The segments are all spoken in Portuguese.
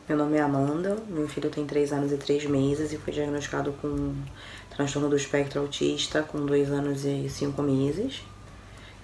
Meu nome é Amanda, meu filho tem 3 anos e 3 meses e foi diagnosticado com transtorno do espectro autista com 2 anos e 5 meses.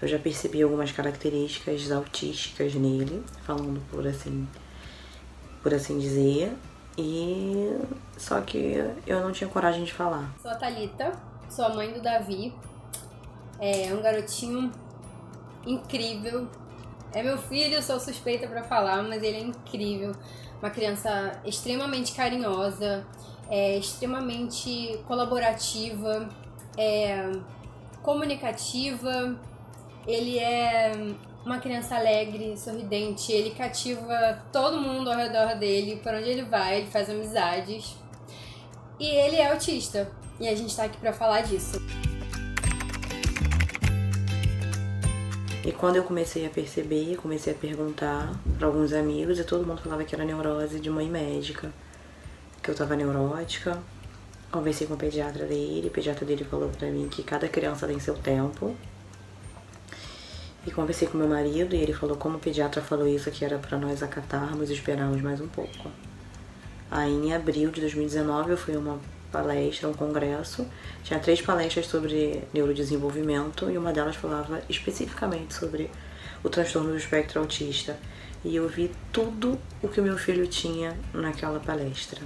Eu já percebi algumas características autísticas nele, falando por assim dizer, e só que eu não tinha coragem de falar. Sou a Thalita, sou a mãe do Davi, é um garotinho incrível. É meu filho, sou suspeita pra falar, mas ele é incrível. Uma criança extremamente carinhosa, extremamente colaborativa, comunicativa. Ele é uma criança alegre, sorridente. Ele cativa todo mundo ao redor dele. Por onde ele vai, ele faz amizades. E ele é autista. E a gente tá aqui pra falar disso. E quando eu comecei a perceber, comecei a perguntar para alguns amigos e todo mundo falava que era neurose de mãe médica, que eu tava neurótica. Conversei com o pediatra dele falou pra mim que cada criança tem seu tempo. E conversei com meu marido e ele falou, como o pediatra falou isso, que era pra nós acatarmos e esperarmos mais um pouco. Aí em abril de 2019 eu fui a uma palestra, um congresso. Tinha 3 palestras sobre neurodesenvolvimento e uma delas falava especificamente sobre o transtorno do espectro autista. E eu vi tudo o que o meu filho tinha naquela palestra.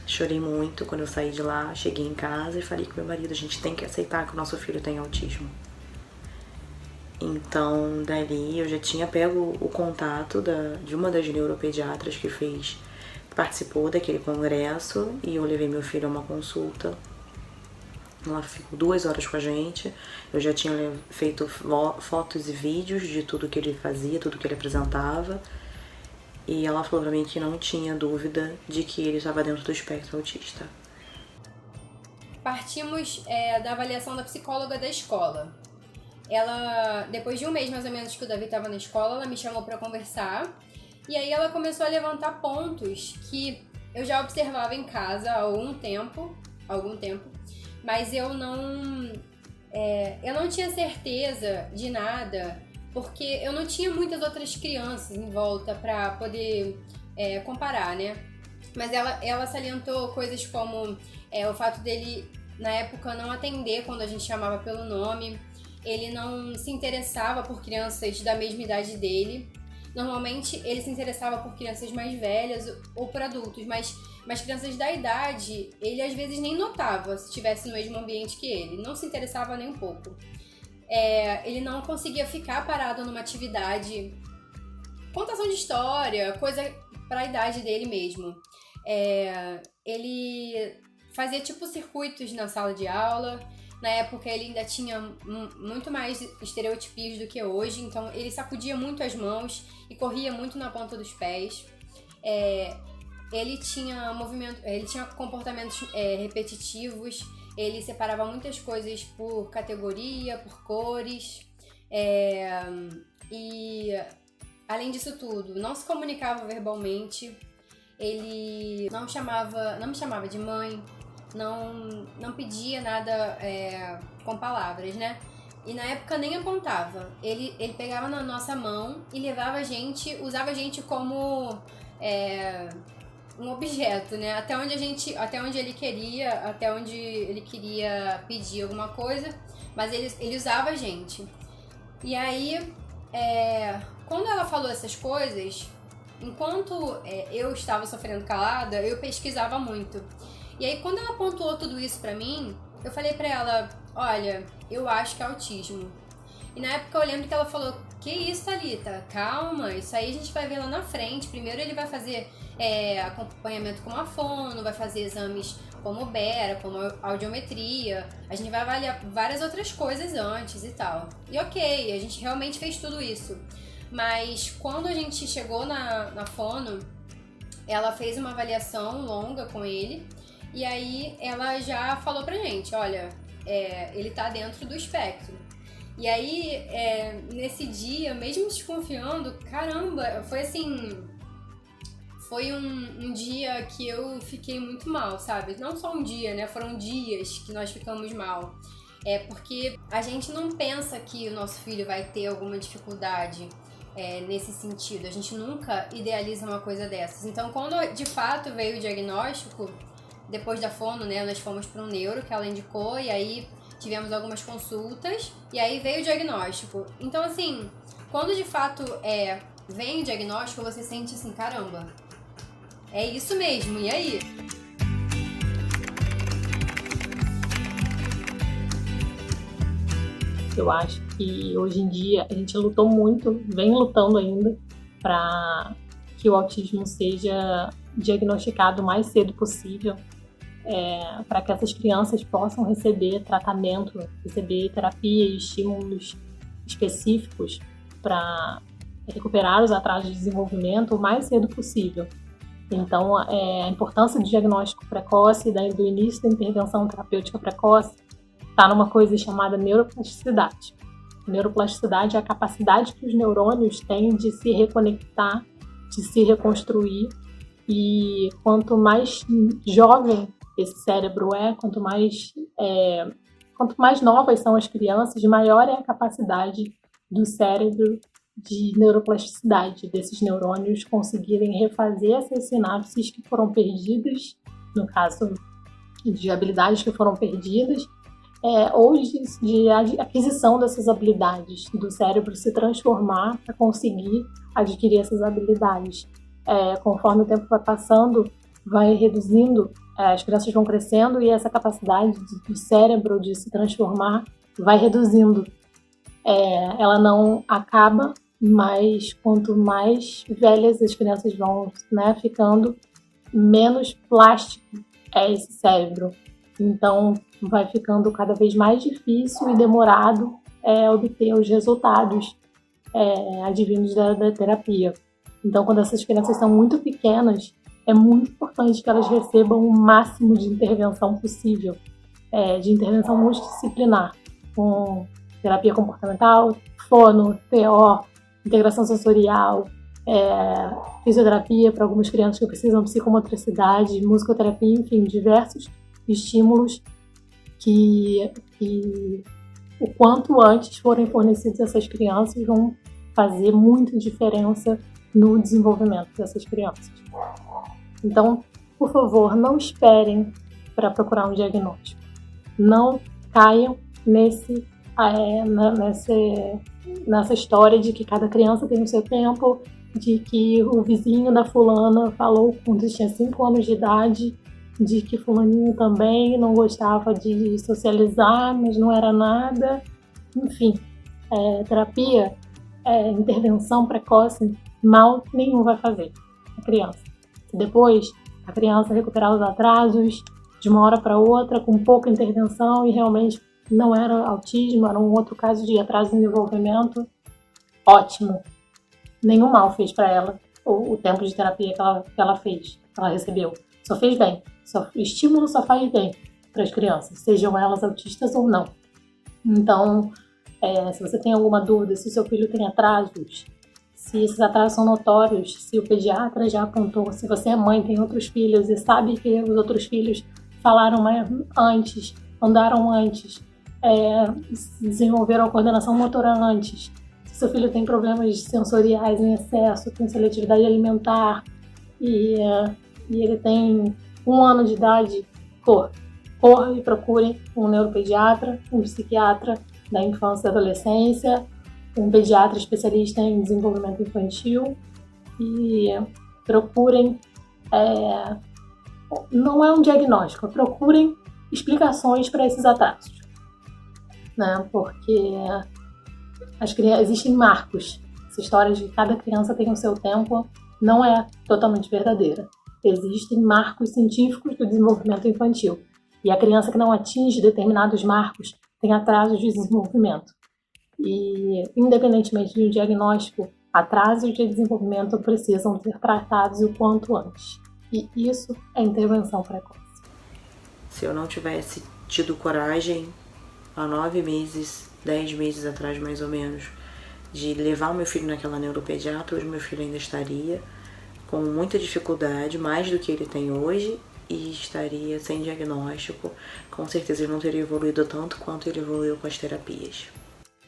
Chorei muito quando eu saí de lá, cheguei em casa e falei com meu marido, a gente tem que aceitar que o nosso filho tem autismo. Então, dali eu já tinha pego o contato de uma das neuropediatras que participou daquele congresso e eu levei meu filho a uma consulta. Ela ficou 2 horas com a gente. Eu já tinha feito fotos e vídeos de tudo que ele fazia, tudo que ele apresentava. E ela falou pra mim que não tinha dúvida de que ele estava dentro do espectro autista. Partimos da avaliação da psicóloga da escola. Ela, depois de um mês mais ou menos que o Davi estava na escola, ela me chamou para conversar. E aí ela começou a levantar pontos que eu já observava em casa há algum tempo, mas eu não tinha certeza de nada, porque eu não tinha muitas outras crianças em volta para poder comparar, né? Mas ela salientou coisas como o fato dele, na época, não atender quando a gente chamava pelo nome. Ele não se interessava por crianças da mesma idade dele. Normalmente ele se interessava por crianças mais velhas ou por adultos, mas crianças da idade ele às vezes nem notava se estivesse no mesmo ambiente que ele, não se interessava nem um pouco. Ele não conseguia ficar parado numa atividade, contação de história, coisa para a idade dele mesmo. Ele fazia tipo circuitos na sala de aula. Na época ele ainda tinha muito mais estereotipias do que hoje, então ele sacudia muito as mãos e corria muito na ponta dos pés. Ele tinha comportamentos repetitivos, ele separava muitas coisas por categoria, por cores, e além disso tudo, não se comunicava verbalmente, ele não me chamava de mãe, não pedia nada com palavras, né? E na época nem apontava. Ele pegava na nossa mão e usava a gente como um objeto, né? Até onde ele queria pedir alguma coisa, mas ele usava a gente. E aí, quando ela falou essas coisas, enquanto eu estava sofrendo calada, eu pesquisava muito. E aí, quando ela pontuou tudo isso pra mim, eu falei pra ela, olha, eu acho que é autismo. E na época eu lembro que ela falou, que isso, Thalita? Calma, isso aí a gente vai ver lá na frente. Primeiro ele vai fazer acompanhamento com uma fono, vai fazer exames como Bera, como audiometria. A gente vai avaliar várias outras coisas antes e tal. E ok, a gente realmente fez tudo isso. Mas quando a gente chegou na fono, ela fez uma avaliação longa com ele. E aí ela já falou pra gente, olha, ele tá dentro do espectro. E aí, nesse dia, mesmo desconfiando, caramba, foi assim... Foi um dia que eu fiquei muito mal, sabe? Não só um dia, né? Foram dias que nós ficamos mal. Porque a gente não pensa que o nosso filho vai ter alguma dificuldade nesse sentido. A gente nunca idealiza uma coisa dessas. Então, quando de fato veio o diagnóstico, depois da fono, né, nós fomos para um neuro que ela indicou, e aí tivemos algumas consultas, e aí veio o diagnóstico. Então, assim, quando de fato vem o diagnóstico, você sente assim, caramba, é isso mesmo, e aí? Eu acho que hoje em dia a gente lutou muito, vem lutando ainda, para que o autismo seja diagnosticado o mais cedo possível, para que essas crianças possam receber tratamento, receber terapia e estímulos específicos para recuperar os atrasos de desenvolvimento o mais cedo possível. Então, a importância do diagnóstico precoce, do início da intervenção terapêutica precoce, está numa coisa chamada neuroplasticidade. Neuroplasticidade é a capacidade que os neurônios têm de se reconectar, de se reconstruir, e quanto mais jovem esse cérebro quanto mais novas são as crianças, maior é a capacidade do cérebro de neuroplasticidade, desses neurônios conseguirem refazer essas sinapses que foram perdidas, no caso de habilidades que foram perdidas, ou de aquisição dessas habilidades, do cérebro se transformar para conseguir adquirir essas habilidades. Conforme o tempo vai passando, vai reduzindo, as crianças vão crescendo e essa capacidade do cérebro de se transformar vai reduzindo. Ela não acaba, mas quanto mais velhas as crianças vão, né, ficando, menos plástico é esse cérebro. Então, vai ficando cada vez mais difícil e demorado obter os resultados advindos da terapia. Então, quando essas crianças são muito pequenas, é muito importante que elas recebam o máximo de intervenção possível, de intervenção multidisciplinar, com terapia comportamental, fono, TO, integração sensorial, fisioterapia para algumas crianças que precisam de psicomotricidade, musicoterapia, enfim, diversos estímulos que o quanto antes forem fornecidos a essas crianças vão fazer muita diferença no desenvolvimento dessas crianças. Então, por favor, não esperem para procurar um diagnóstico. Não caiam nessa história de que cada criança tem o seu tempo, de que o vizinho da fulana falou quando tinha 5 anos de idade, de que fulaninho também não gostava de socializar, mas não era nada. Enfim, terapia, intervenção precoce, mal nenhum vai fazer a criança. Depois, a criança recuperar os atrasos de uma hora para outra, com pouca intervenção, e realmente não era autismo, era um outro caso de atraso de desenvolvimento, ótimo. Nenhum mal fez para ela o tempo de terapia que ela fez, que ela recebeu. Só fez bem. Estímulo só faz bem para as crianças, sejam elas autistas ou não. Então, se você tem alguma dúvida, se o seu filho tem atrasos, se esses atrasos são notórios, se o pediatra já apontou, se você é mãe, tem outros filhos e sabe que os outros filhos falaram antes, andaram antes, desenvolveram a coordenação motora antes, se seu filho tem problemas sensoriais em excesso, tem seletividade alimentar e ele tem 1 ano de idade, corra e procure um neuropediatra, um psiquiatra da infância e adolescência, um pediatra especialista em desenvolvimento infantil, e procurem, não é um diagnóstico, procurem explicações para esses atrasos, né? Porque existem marcos. Essa história de que cada criança tem o seu tempo não é totalmente verdadeira. Existem marcos científicos do desenvolvimento infantil, e a criança que não atinge determinados marcos tem atrasos de desenvolvimento. E, independentemente de um diagnóstico, atrasos de desenvolvimento precisam ser tratados o quanto antes. E isso é intervenção precoce. Se eu não tivesse tido coragem, há 9 meses, 10 meses atrás mais ou menos, de levar o meu filho naquela neuropediatra, hoje meu filho ainda estaria com muita dificuldade, mais do que ele tem hoje, e estaria sem diagnóstico. Com certeza ele não teria evoluído tanto quanto ele evoluiu com as terapias.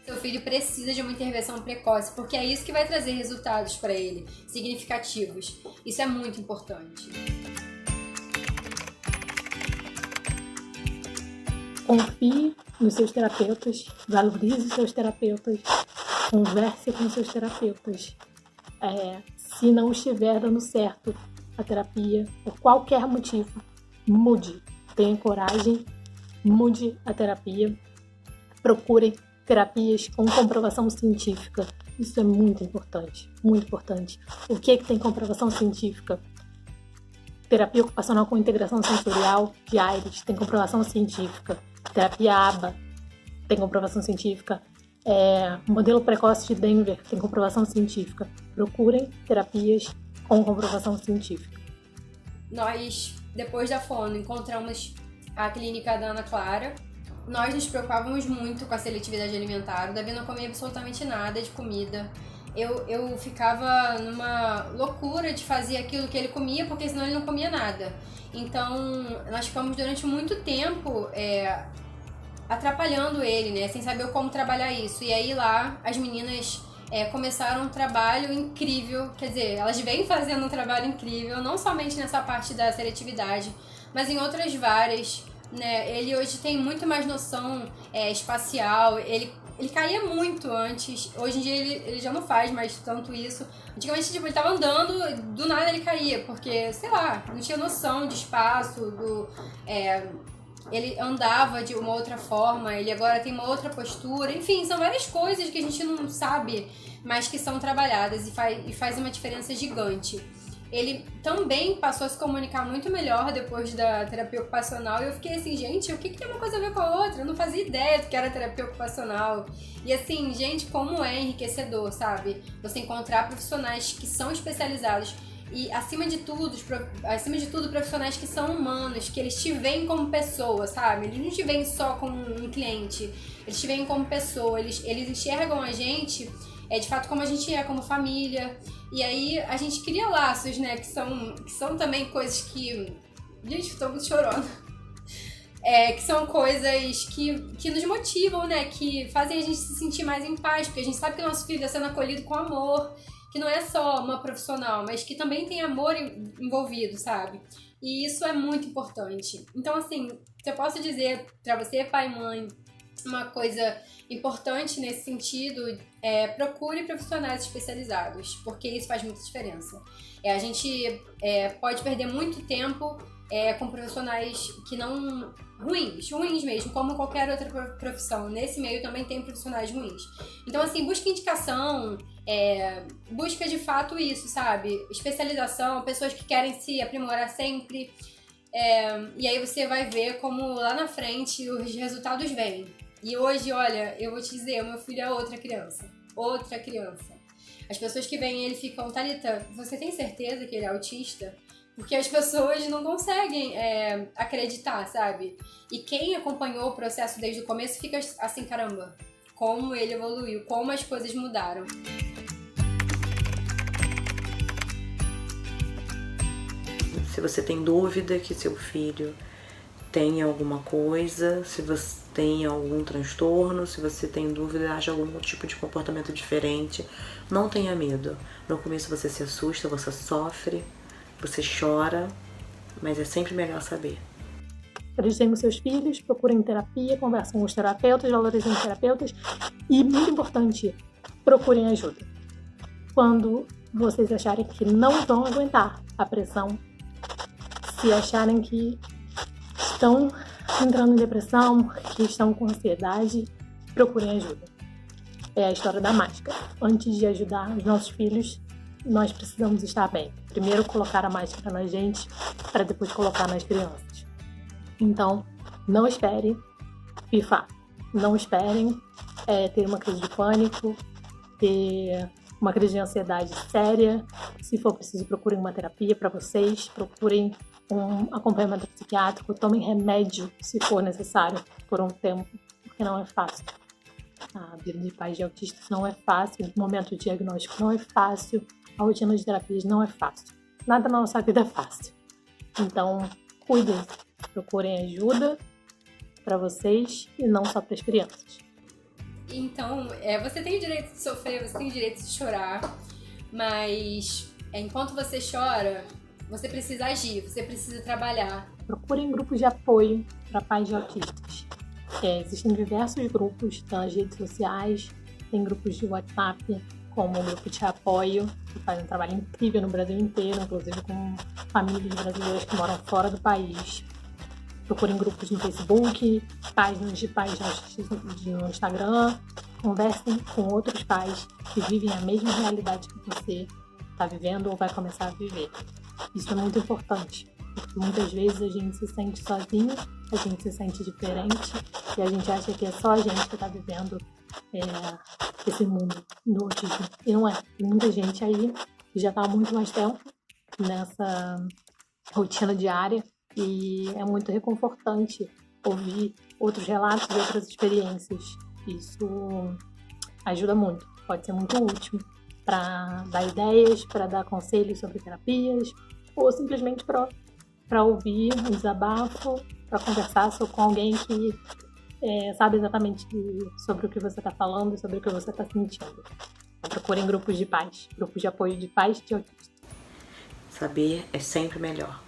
Seu filho precisa de uma intervenção precoce, porque é isso que vai trazer resultados para ele, significativos. Isso é muito importante. Confie nos seus terapeutas, valorize seus terapeutas, converse com seus terapeutas. Se não estiver dando certo a terapia, por qualquer motivo, mude. Tenha coragem, mude a terapia. Procure terapias com comprovação científica. Isso é muito importante, muito importante. O que tem comprovação científica? Terapia ocupacional com integração sensorial de Aires tem comprovação científica. Terapia ABA tem comprovação científica. Modelo precoce de Denver tem comprovação científica. Procurem terapias com comprovação científica. Nós, depois da fono, encontramos a clínica da Ana Clara. Nós nos preocupávamos muito com a seletividade alimentar. O Davi não comia absolutamente nada de comida. Eu ficava numa loucura de fazer aquilo que ele comia, porque senão ele não comia nada. Então, nós ficamos durante muito tempo atrapalhando ele, né? Sem saber como trabalhar isso. E aí lá, as meninas começaram um trabalho incrível. Quer dizer, elas vêm fazendo um trabalho incrível, não somente nessa parte da seletividade, mas em outras várias. Né? Ele hoje tem muito mais noção espacial, ele caía muito antes, hoje em dia ele já não faz mais tanto isso. Antigamente, tipo, ele tava andando, do nada ele caía, porque, sei lá, não tinha noção de espaço, ele andava de uma outra forma, ele agora tem uma outra postura, enfim, são várias coisas que a gente não sabe, mas que são trabalhadas e faz uma diferença gigante. Ele também passou a se comunicar muito melhor depois da terapia ocupacional. E eu fiquei assim, gente, o que tem uma coisa a ver com a outra? Eu não fazia ideia do que era terapia ocupacional. E assim, gente, como é enriquecedor, sabe? Você encontrar profissionais que são especializados e, acima de tudo, profissionais que são humanos, que eles te veem como pessoa, sabe? Eles não te veem só como um cliente, eles te veem como pessoa, eles enxergam a gente, de fato, como a gente é, como família. E aí a gente cria laços, né, que são também coisas que... Gente, tô muito chorona. Que são coisas que nos motivam, né, que fazem a gente se sentir mais em paz, porque a gente sabe que o nosso filho está sendo acolhido com amor, que não é só uma profissional, mas que também tem amor envolvido, sabe? E isso é muito importante. Então, assim, se eu posso dizer pra você, pai e mãe, uma coisa importante nesse sentido, procure profissionais especializados, porque isso faz muita diferença. A gente pode perder muito tempo com profissionais que não... ruins mesmo, como qualquer outra profissão. Nesse meio também tem profissionais ruins. Então, assim, busca indicação, busca de fato isso, sabe? Especialização, pessoas que querem se aprimorar sempre. E aí você vai ver como lá na frente os resultados vêm. E hoje, olha, eu vou te dizer, o meu filho é outra criança. Outra criança. As pessoas que veem ele ficam, Thalita, você tem certeza que ele é autista? Porque as pessoas não conseguem acreditar, sabe? E quem acompanhou o processo desde o começo fica assim, caramba, como ele evoluiu, como as coisas mudaram. Se você tem dúvida que seu filho tem alguma coisa, se você tem algum transtorno, se você tem dúvida de algum tipo de comportamento diferente, não tenha medo. No começo você se assusta, você sofre, você chora, mas é sempre melhor saber. Acreditem nos seus filhos, procurem terapia, conversem com os terapeutas, valorizem os terapeutas e, muito importante, procurem ajuda. Quando vocês acharem que não vão aguentar a pressão, se acharem que estão entrando em depressão, que estão com ansiedade, procurem ajuda. É a história da máscara. Antes de ajudar os nossos filhos, nós precisamos estar bem. Primeiro colocar a máscara na gente, para depois colocar nas crianças. Então, não esperem pifar. Não esperem ter uma crise de pânico, ter uma crise de ansiedade séria. Se for preciso, procurem uma terapia para vocês, procurem um acompanhamento psiquiátrico, tomem remédio se for necessário por um tempo, porque não é fácil. A vida de pais de autistas não é fácil, o momento do diagnóstico não é fácil, a rotina de terapias não é fácil. Nada na nossa vida é fácil. Então, cuidem, procurem ajuda para vocês e não só para as crianças. Então, você tem o direito de sofrer, você tem o direito de chorar, mas enquanto você chora, você precisa agir, você precisa trabalhar. Procurem grupos de apoio para pais de autistas. Existem diversos grupos nas redes sociais, tem grupos de WhatsApp, como o grupo de apoio, que faz um trabalho incrível no Brasil inteiro, inclusive com famílias brasileiras que moram fora do país. Procurem grupos no Facebook, páginas de pais de autistas no Instagram. Conversem com outros pais que vivem a mesma realidade que você está vivendo ou vai começar a viver. Isso é muito importante, porque muitas vezes a gente se sente sozinho, a gente se sente diferente e a gente acha que é só a gente que está vivendo esse mundo do autismo. E não é. Tem muita gente aí que já está há muito mais tempo nessa rotina diária e é muito reconfortante ouvir outros relatos e outras experiências. Isso ajuda muito, pode ser muito útil para dar ideias, para dar conselhos sobre terapias ou simplesmente para ouvir um desabafo, para conversar com alguém que sabe exatamente sobre o que você está falando, sobre o que você está sentindo. Procurem grupos de pais, grupos de apoio de pais de autistas. Saber é sempre melhor.